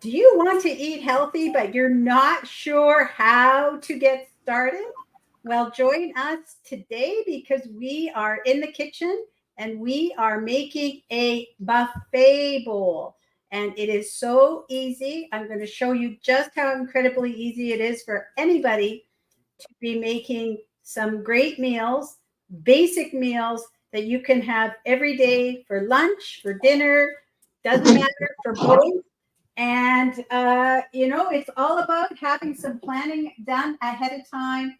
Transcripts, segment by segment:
Do you want to eat healthy, but you're not sure how to get started? Well, join us today because we are in the kitchen and we are making a buffet bowl. And it is so easy. I'm going to show you just how incredibly easy it is for anybody to be making some great meals, basic meals that you can have every day for lunch, for dinner, doesn't matter, for both. And, it's all about having some planning done ahead of time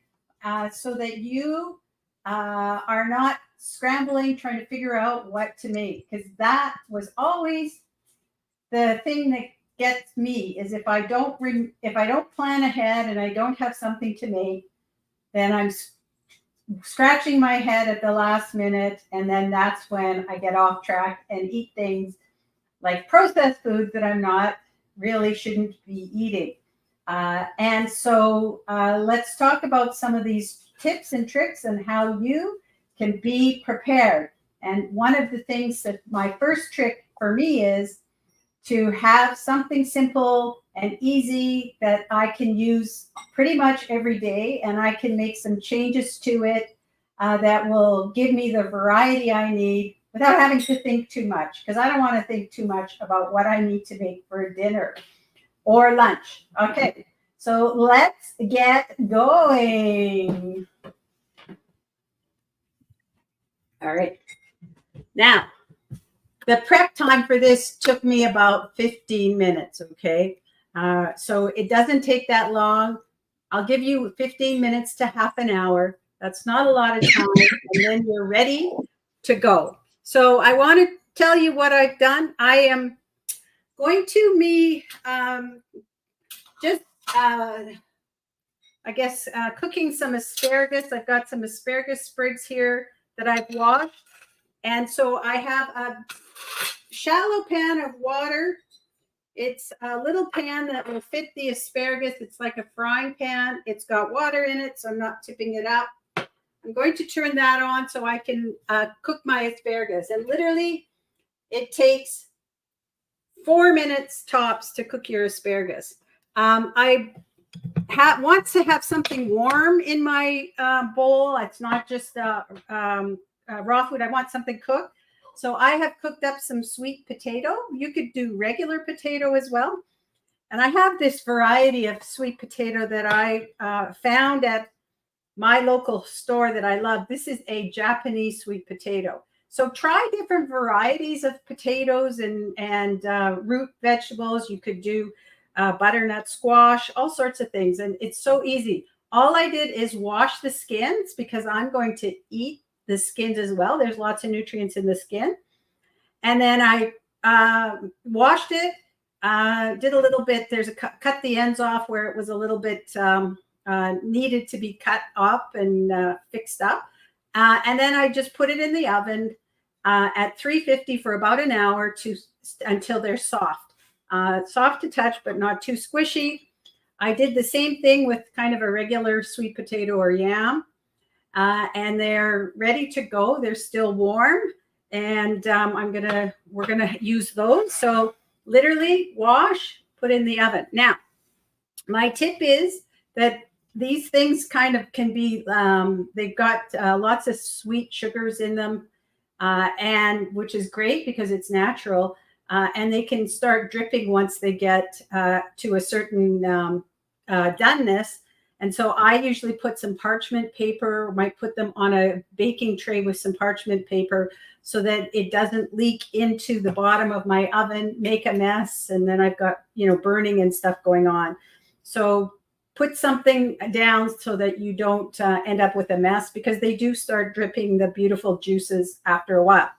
so that you are not scrambling trying to figure out what to make. Because that was always the thing that gets me is if I don't plan ahead and I don't have something to make, then I'm scratching my head at the last minute, and then that's when I get off track and eat things like processed foods that I'm not really shouldn't be eating. And so let's talk about some of these tips and tricks and how you can be prepared. And one of the things that my first trick for me is to have something simple and easy that I can use pretty much every day, and I can make some changes to it that will give me the variety I need without having to think too much, because I don't want to think too much about what I need to make for dinner or lunch. Okay, so let's get going. All right. Now, the prep time for this took me about 15 minutes, okay? So it doesn't take that long. I'll give you 15 minutes to half an hour. That's not a lot of time, and then you're ready to go. So I want to tell you what I've done. I am going to be cooking some asparagus. I've got some asparagus sprigs here that I've washed. And so I have a shallow pan of water. It's a little pan that will fit the asparagus. It's like a frying pan. It's got water in it, so I'm not tipping it up. I'm going to turn that on so I can cook my asparagus. And literally, it takes 4 minutes tops to cook your asparagus. I want to have something warm in my bowl. It's not just raw food. I want something cooked. So I have cooked up some sweet potato. You could do regular potato as well. And I have this variety of sweet potato that I found at my local store that I love. This is a Japanese sweet potato. So try different varieties of potatoes and root vegetables. You could do butternut squash, all sorts of things. And it's so easy. All I did is wash the skins because I'm going to eat the skins as well. There's lots of nutrients in the skin. And then I washed it, did a little bit. There's cut the ends off where it was a little bit needed to be cut up and fixed up. And then I just put it in the oven at 350 for about an hour until they're soft. Soft to touch, but not too squishy. I did the same thing with kind of a regular sweet potato or yam. And they're ready to go. They're still warm. And we're gonna use those. So literally wash, put in the oven. Now, my tip is that these things kind of can be, they've got lots of sweet sugars in them, and which is great because it's natural. And they can start dripping once they get to a certain doneness. And so I usually put some parchment paper, might put them on a baking tray with some parchment paper so that it doesn't leak into the bottom of my oven, make a mess. And then I've got, burning and stuff going on. So put something down so that you don't end up with a mess because they do start dripping the beautiful juices after a while.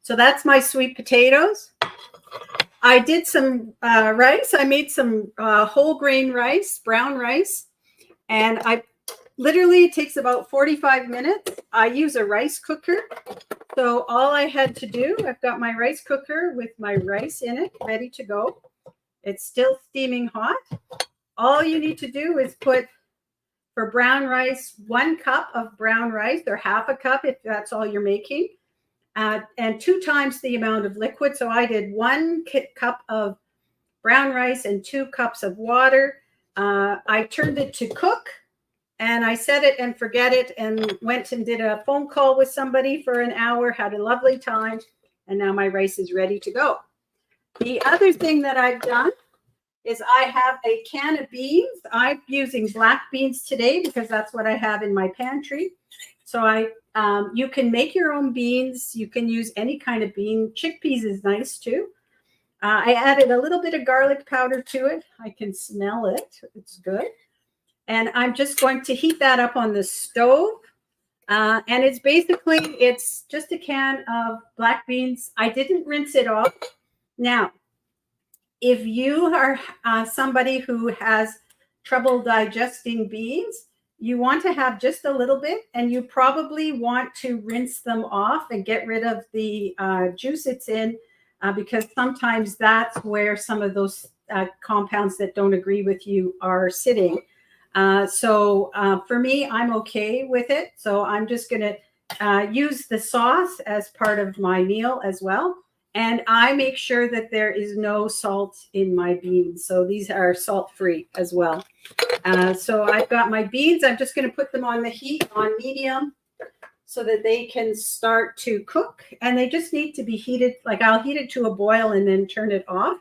So that's my sweet potatoes. I did some rice. I made some whole grain rice, brown rice. And it takes about 45 minutes. I use a rice cooker. So all I had to do, I've got my rice cooker with my rice in it, ready to go. It's still steaming hot. All you need to do is put, for brown rice, 1 cup of brown rice, or half a cup if that's all you're making, and 2 times the amount of liquid. So I did 1 cup of brown rice, and 2 cups of water. I turned it to cook, and I set it and forget it, and went and did a phone call with somebody for an hour, had a lovely time, and now my rice is ready to go. The other thing that I've done is I have a can of beans. I'm using black beans today because that's what I have in my pantry. So you can make your own beans. You can use any kind of bean. Chickpeas is nice too. I added a little bit of garlic powder to it. I can smell it. It's good. And I'm just going to heat that up on the stove. And it's just a can of black beans. I didn't rinse it off. Now, if you are somebody who has trouble digesting beans, you want to have just a little bit, and you probably want to rinse them off and get rid of the juice it's in, because sometimes that's where some of those compounds that don't agree with you are sitting. So for me, I'm okay with it. So I'm just going to use the sauce as part of my meal as well. And I make sure that there is no salt in my beans. So these are salt-free as well. So I've got my beans. I'm just going to put them on the heat on medium so that they can start to cook. And they just need to be heated. Like I'll heat it to a boil and then turn it off.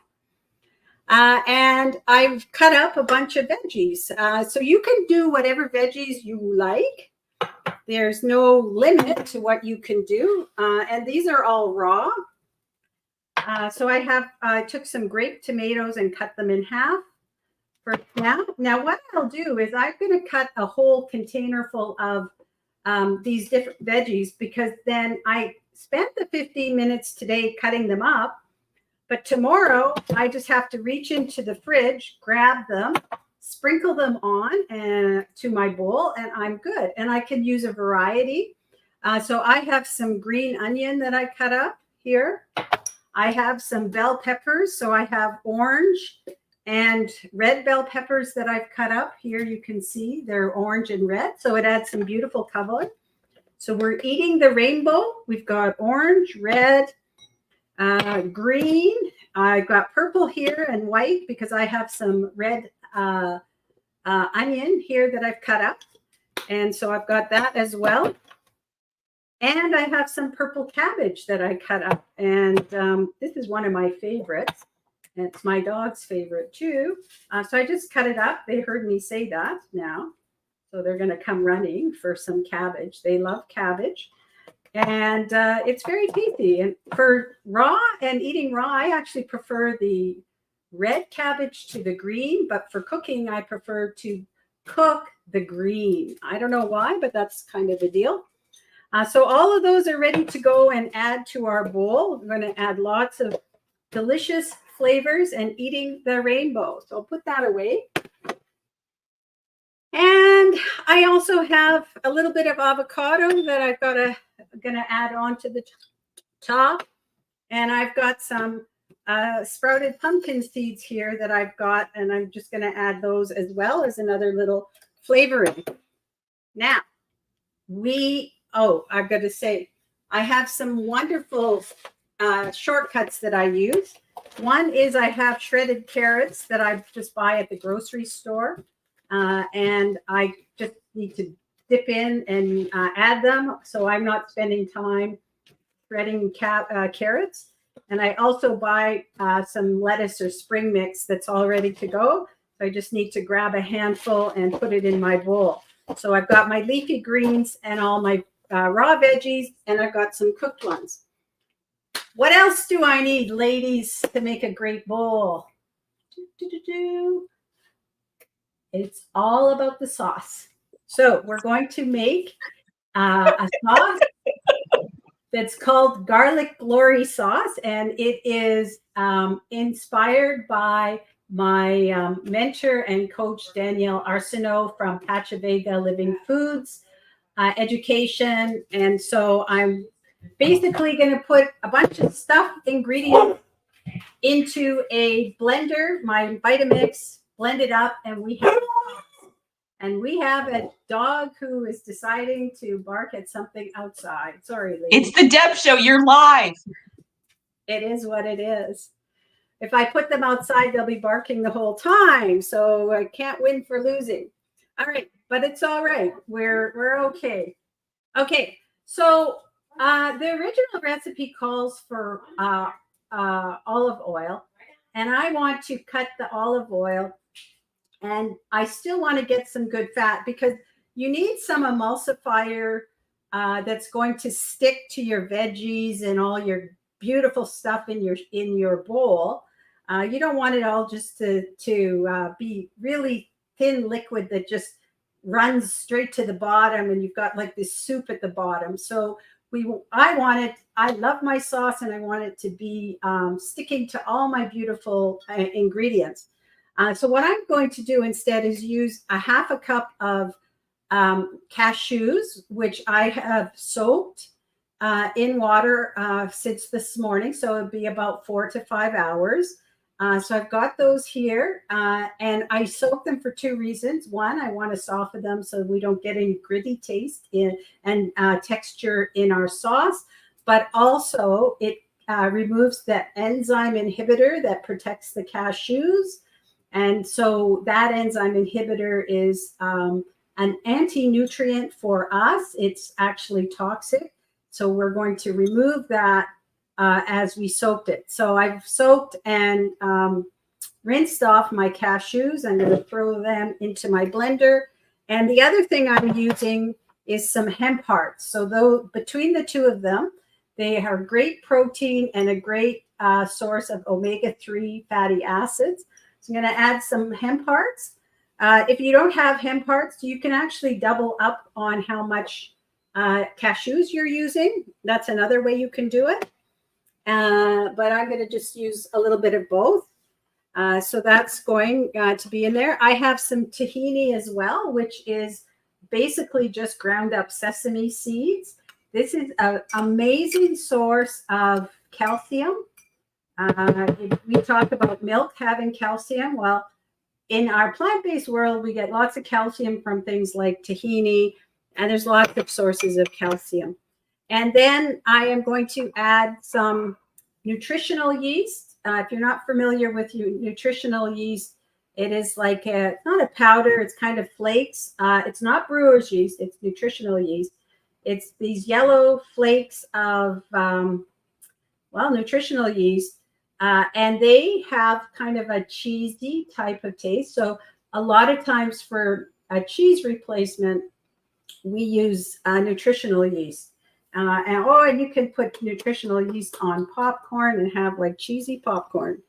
And I've cut up a bunch of veggies. So you can do whatever veggies you like. There's no limit to what you can do. And these are all raw. So I took some grape tomatoes and cut them in half for now. Now what I'll do is I'm going to cut a whole container full of these different veggies, because then I spent the 15 minutes today cutting them up. But tomorrow I just have to reach into the fridge, grab them, sprinkle them on to my bowl, and I'm good. And I can use a variety. So I have some green onion that I cut up here. I have some bell peppers. So I have orange and red bell peppers that I've cut up. Here you can see they're orange and red. So it adds some beautiful color. So we're eating the rainbow. We've got orange, red, green. I've got purple here and white because I have some red onion here that I've cut up. And so I've got that as well. And I have some purple cabbage that I cut up. And this is one of my favorites. And it's my dog's favorite too. So I just cut it up. They heard me say that now. So they're going to come running for some cabbage. They love cabbage. And it's very tasty. And for raw and eating raw, I actually prefer the red cabbage to the green. But for cooking, I prefer to cook the green. I don't know why, but that's kind of the deal. So all of those are ready to go and add to our bowl. We're going to add lots of delicious flavors and eating the rainbow. So I'll put that away. And I also have a little bit of avocado that I've got going to add on to the top. And I've got some sprouted pumpkin seeds here that I've got, and I'm just going to add those as well as another little flavoring. Now, I've got to say, I have some wonderful shortcuts that I use. One is I have shredded carrots that I just buy at the grocery store. And I just need to dip in and add them. So I'm not spending time shredding carrots. And I also buy some lettuce or spring mix that's all ready to go. So I just need to grab a handful and put it in my bowl. So I've got my leafy greens and all my raw veggies, and I've got some cooked ones. What else do I need, ladies, to make a great bowl? It's all about the sauce. So we're going to make a sauce that's called Garlic Glory Sauce, and it is inspired by my mentor and coach, Danielle Arsenault from Pachavega Living Foods Education. And so I'm basically going to put a bunch of stuffed ingredients into a blender, my Vitamix, blend it up, and we have a dog who is deciding to bark at something outside. Sorry, ladies. It's the DEB Show. You're live. It is what it is. if I put them outside, they'll be barking the whole time. So I can't win for losing. All right, but it's all right. We're okay. Okay, so the original recipe calls for olive oil, and I want to cut the olive oil, and I still want to get some good fat because you need some emulsifier that's going to stick to your veggies and all your beautiful stuff in your bowl. You don't want it all just to be really thin liquid that just runs straight to the bottom and you've got like this soup at the bottom. So I love my sauce and I want it to be sticking to all my beautiful ingredients. So what I'm going to do instead is use a half a cup of cashews, which I have soaked in water since this morning. So it'd be about 4 to 5 hours. So I've got those here and I soak them for 2 reasons. One, I want to soften them so we don't get any gritty taste and texture in our sauce, but also it removes the enzyme inhibitor that protects the cashews. And so that enzyme inhibitor is an anti-nutrient for us. It's actually toxic. So we're going to remove that as we soaked it. So I've soaked and rinsed off my cashews. I'm going to throw them into my blender. And the other thing I'm using is some hemp hearts. So though between the two of them, they are great protein and a great source of omega-3 fatty acids. So I'm going to add some hemp hearts. If you don't have hemp hearts, you can actually double up on how much cashews you're using. That's another way you can do it. But I'm going to just use a little bit of both. So that's going to be in there. I have some tahini as well, which is basically just ground up sesame seeds. This is an amazing source of calcium. We talk about milk having calcium. Well, in our plant-based world, we get lots of calcium from things like tahini, and there's lots of sources of calcium. And then I am going to add some nutritional yeast. If you're not familiar with nutritional yeast, it is like it's not a powder, it's kind of flakes. It's not brewer's yeast, it's nutritional yeast. It's these yellow flakes of, nutritional yeast. And they have kind of a cheesy type of taste. So a lot of times for a cheese replacement, we use nutritional yeast. And you can put nutritional yeast on popcorn and have like cheesy popcorn.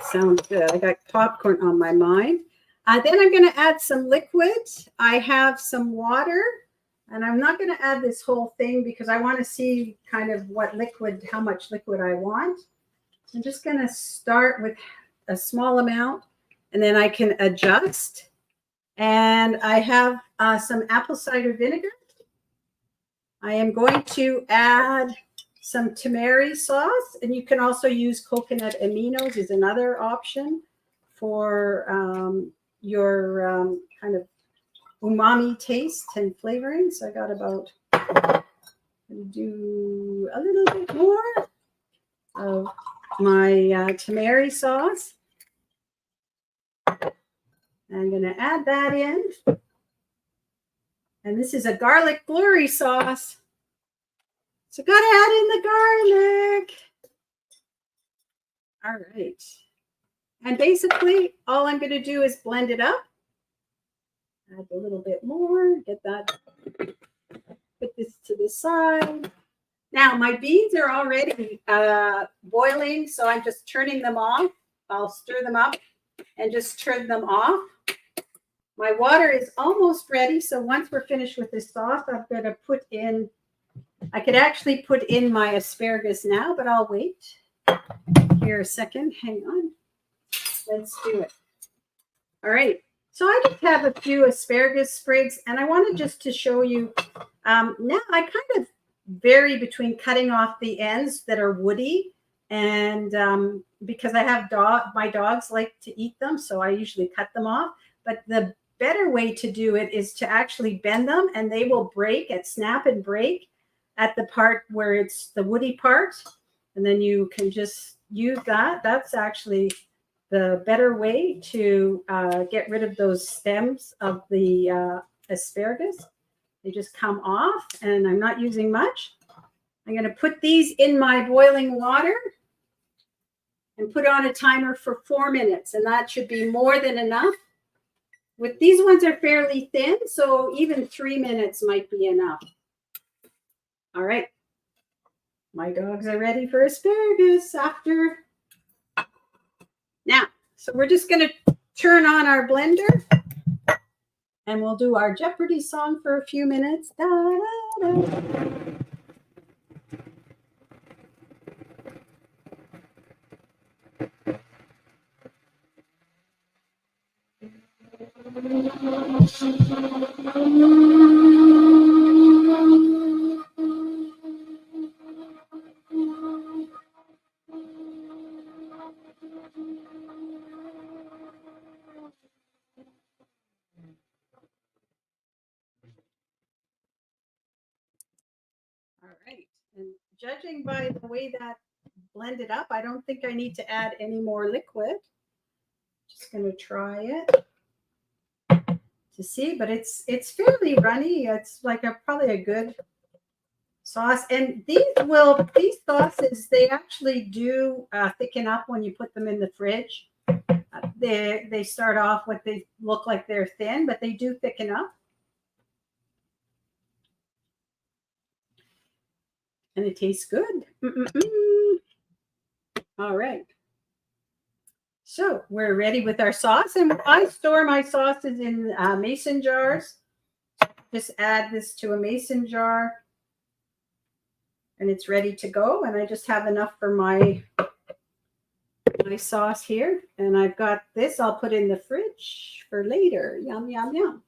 Sounds good. I got popcorn on my mind. Then I'm going to add some liquid. I have some water, and I'm not going to add this whole thing because I want to see kind of how much liquid I want. I'm just going to start with a small amount, and then I can adjust. And I have some apple cider vinegar. I am going to add some tamari sauce, and you can also use coconut aminos is another option for your kind of umami taste and flavoring. So I got about, I'm going to do a little bit more of my tamari sauce. I'm going to add that in. And this is a garlic glory sauce. So got to add in the garlic. All right. And basically, all I'm going to do is blend it up. Add a little bit more. Get that. Put this to the side. Now, my beans are already boiling, so I'm just turning them off. I'll stir them up and just turn them off. My water is almost ready, so once we're finished with this sauce, I'm going to put in, I could actually put in my asparagus now, but I'll wait. Here a second, hang on. Let's do it. All right, so I just have a few asparagus sprigs, and I wanted just to show you, now I kind of vary between cutting off the ends that are woody, and because I have my dogs like to eat them, so I usually cut them off. But the better way to do it is to actually bend them, and they will snap and break at the part where it's the woody part. And then you can just use that. That's actually the better way to get rid of those stems of the asparagus. They just come off, and I'm not using much. I'm going to put these in my boiling water and put on a timer for 4 minutes, and that should be more than enough. With these ones are fairly thin, so even 3 minutes might be enough. All right. My dogs are ready for asparagus after. Now, so we're just going to turn on our blender, and we'll do our Jeopardy song for a few minutes. Da, da, da. All right, and judging by the way that blended up, I don't think I need to add any more liquid. Just going to try it to see, but it's fairly runny. It's like probably a good sauce. And these sauces, they actually do thicken up when you put them in the fridge. They start off with, they look like they're thin, but they do thicken up. And it tastes good. All right. So we're ready with our sauce, and I store my sauces in mason jars. Just add this to a mason jar, and it's ready to go. And I just have enough for my sauce here, and I've got this. I'll put in the fridge for later. Yum, yum, yum.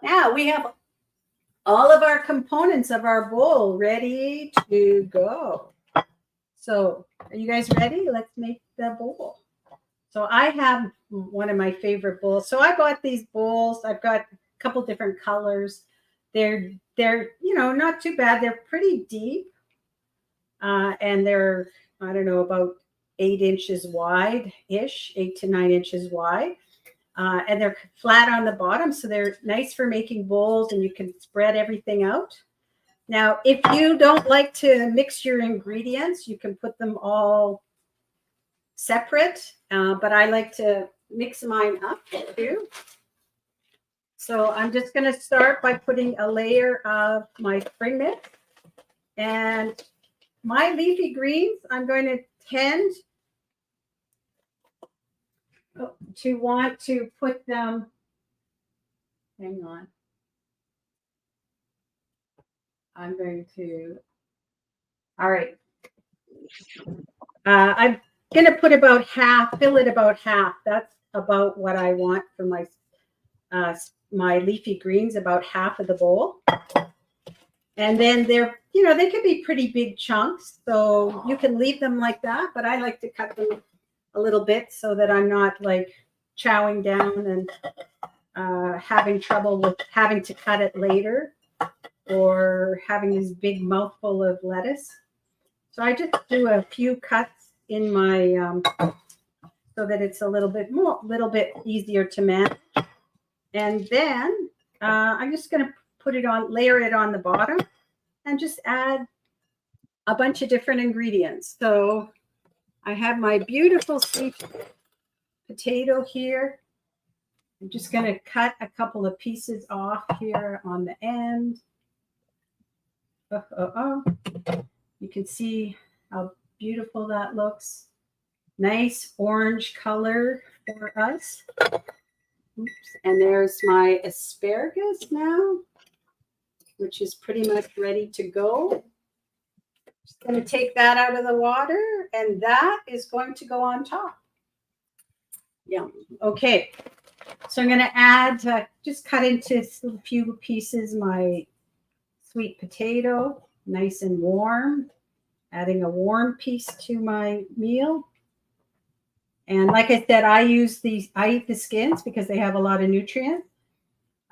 Now we have all of our components of our bowl ready to go. So are you guys ready? Let's make the bowl. So I have one of my favorite bowls. So I bought these bowls. I've got a couple different colors. They're not too bad. They're pretty deep. And they're, I don't know, about 8 inches wide-ish, 8 to 9 inches wide. And they're flat on the bottom, so they're nice for making bowls, and you can spread everything out. Now, if you don't like to mix your ingredients, you can put them all separate, but I like to mix mine up too. So I'm just going to start by putting a layer of my spring mix. And my leafy greens, I'm going to tend to want to put them, hang on. I'm going to, all right. I'm going to put about half, fill it about half. That's about what I want for my my leafy greens, about half of the bowl. And then they're, they can be pretty big chunks, so you can leave them like that, but I like to cut them a little bit so that I'm not like chowing down and having trouble with having to cut it later, or having this big mouthful of lettuce. So I just do a few cuts in my, so that it's a little bit easier to manage. And then I'm just going to layer it on the bottom, and just add a bunch of different ingredients. So I have my beautiful sweet potato here. I'm just going to cut a couple of pieces off here on the end. You can see how beautiful that looks. Nice orange color for us. Oops. And there's my asparagus now, which is pretty much ready to go. Just going to take that out of the water, and that is going to go on top. Yum. Okay. So I'm going to add, just cut into a few pieces, my sweet potato, nice and warm, adding a warm piece to my meal. And like I said, I eat the skins because they have a lot of nutrients.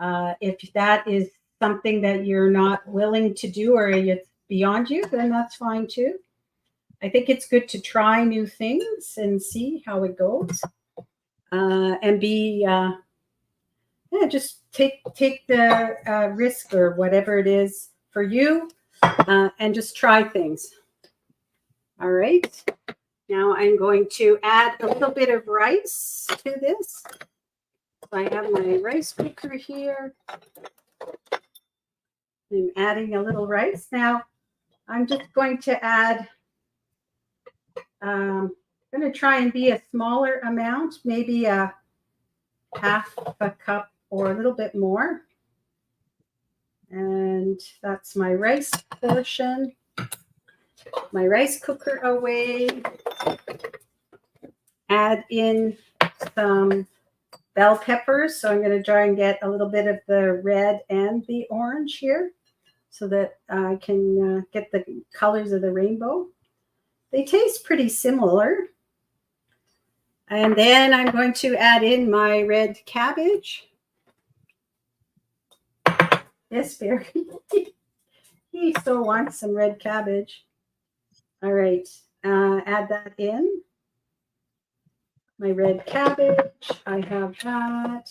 If that is something that you're not willing to do, or it's beyond you, then that's fine too. I think it's good to try new things and see how it goes, and be just take the risk or whatever it is for you, and just try things. All right. Now I'm going to add a little bit of rice to this. So I have my rice cooker here. I'm adding a little rice. Now I'm just going to add, I'm going to try and be a smaller amount, maybe a half a cup or a little bit more. And that's my rice portion. My rice cooker away. Add in some bell peppers. So I'm going to try and get a little bit of the red and the orange here so that I can get the colors of the rainbow. They taste pretty similar. And then I'm going to add in my red cabbage. Yes, Barry. He still wants some red cabbage. All right, add that in. My red cabbage, I have that.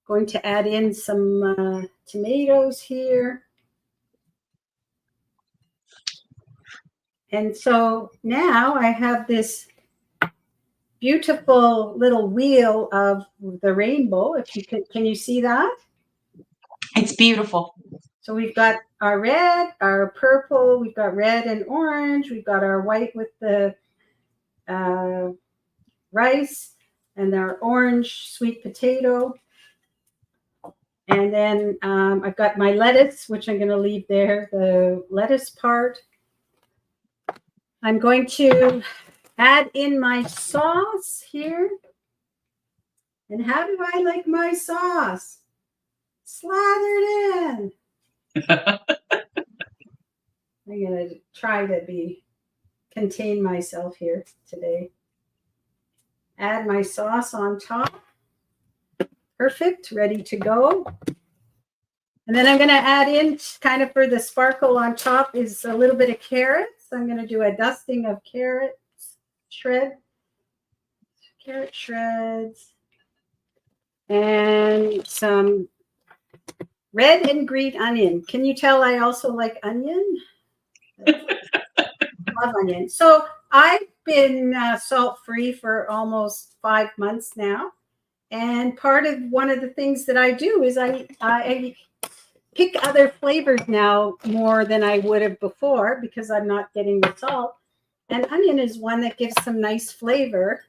Going to add in some tomatoes here. And so now I have this beautiful little wheel of the rainbow. If you can you see that? It's beautiful. So we've got our red, our purple, we've got red and orange, we've got our white with the rice, and our orange sweet potato. And then I've got my lettuce, which I'm going to leave there, the lettuce part. I'm going to add in my sauce here. And how do I like my sauce? Slathered in. I'm going to try to contain myself here today. Add my sauce on top. Perfect, ready to go. And then I'm going to add in, kind of for the sparkle on top, is a little bit of carrots. I'm going to do a dusting of carrot shreds, and some red and green onion. Can you tell I also like onion? Love onion. So I've been salt-free for almost 5 months now. And one of the things that I do is I pick other flavors now more than I would have before because I'm not getting the salt. And onion is one that gives some nice flavor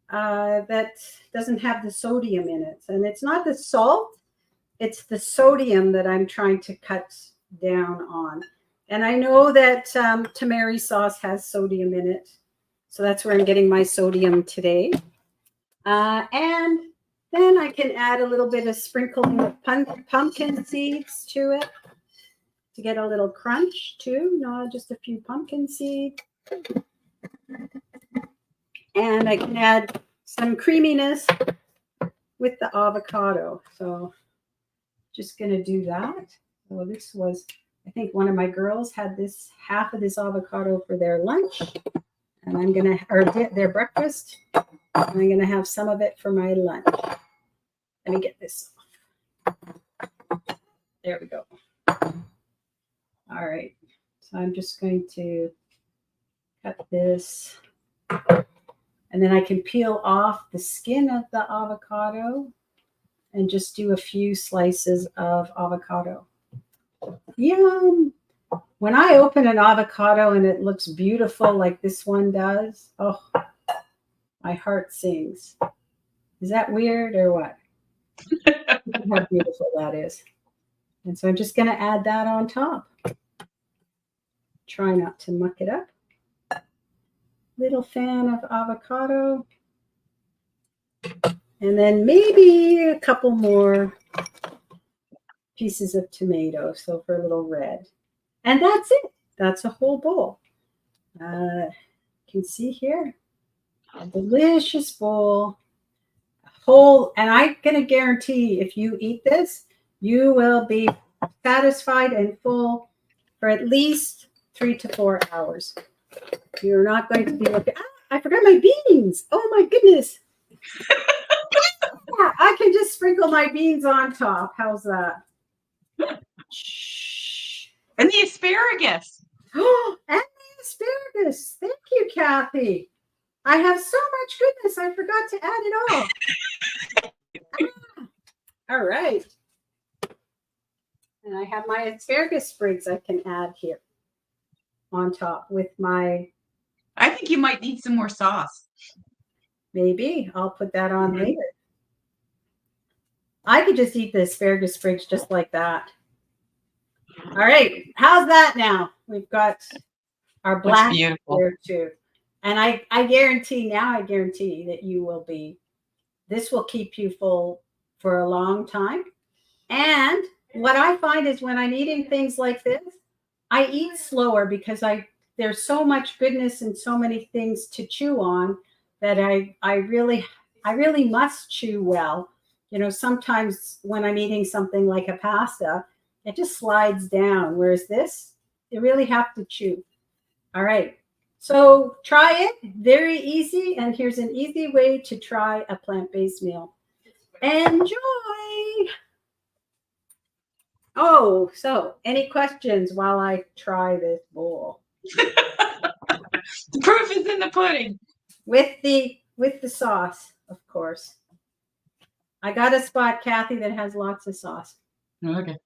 that doesn't have the sodium in it. And it's not the salt, it's the sodium that I'm trying to cut down on. And I know that tamari sauce has sodium in it. So that's where I'm getting my sodium today. And then I can add a little bit of sprinkling of pumpkin seeds to it to get a little crunch too, not just a few pumpkin seeds. And I can add some creaminess with the avocado. So just going to do that. So this was, I think one of my girls had half of this avocado for their lunch. And I'm going to, or their breakfast. And I'm going to have some of it for my lunch. Let me get this off. There we go. All right. So I'm just going to cut this. And then I can peel off the skin of the avocado and just do a few slices of avocado. Yum. When I open an avocado and it looks beautiful like this one does, oh, my heart sings. Is that weird or what? How beautiful that is. And so I'm just going to add that on top. Try not to muck it up. Little fan of avocado. And then maybe a couple more pieces of tomato, so for a little red. And that's it. That's a whole bowl. You can see here, a delicious bowl. And I'm going to guarantee if you eat this, you will be satisfied and full for at least 3 to 4 hours. You're not going to be looking, I forgot my beans. Oh my goodness. Yeah, I can just sprinkle my beans on top. How's that? And the asparagus. Oh, and the asparagus. Thank you, Kathy. I have so much goodness. I forgot to add it all. All right. And I have my asparagus sprigs I can add here on top with my. I think you might need some more sauce. Maybe I'll put that on later. I could just eat the asparagus sprigs just like that. All right. How's that now? We've got our black here too. And I guarantee that you will be, this will keep you full for a long time. And what I find is when I'm eating things like this, I eat slower because there's so much goodness and so many things to chew on that I really must chew well. You know, sometimes when I'm eating something like a pasta, it just slides down. Whereas this, you really have to chew. All right. So try it. Very easy. And here's an easy way to try a plant-based meal. Enjoy. Oh, so any questions while I try this bowl? The proof is in the pudding. With the sauce, of course. I got a spot, Kathy, that has lots of sauce. Okay.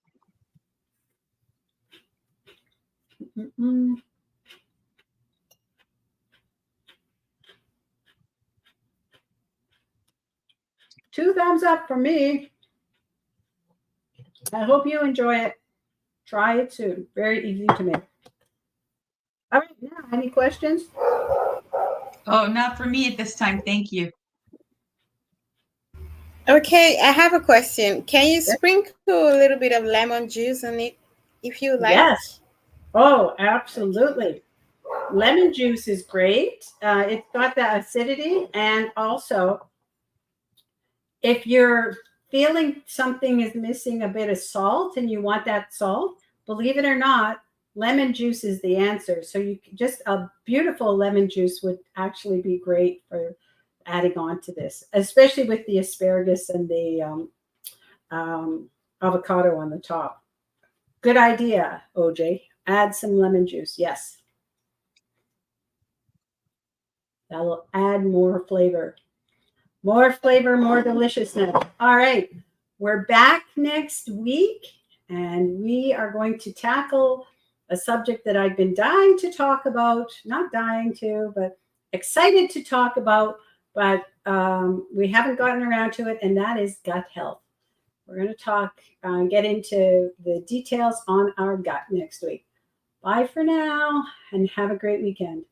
Mm-mm. Two thumbs up for me. I hope you enjoy it. Try it soon. Very easy to make. All right, now, any questions? Oh, not for me at this time. Thank you. Okay, I have a question. Can you sprinkle a little bit of lemon juice on it if you like? Yes. Oh, absolutely. Lemon juice is great. It's got that acidity. And also, if you're feeling something is missing a bit of salt and you want that salt, believe it or not, lemon juice is the answer. So you just a beautiful lemon juice would actually be great for adding on to this, especially with the asparagus and the avocado on the top. Good idea, OJ. Add some lemon juice. Yes. That will add more flavor. More flavor, more deliciousness. All right. We're back next week, and we are going to tackle a subject that I've been dying to talk about. Not dying to, but excited to talk about, but we haven't gotten around to it, and that is gut health. We're going to talk, get into the details on our gut next week. Bye for now, and have a great weekend.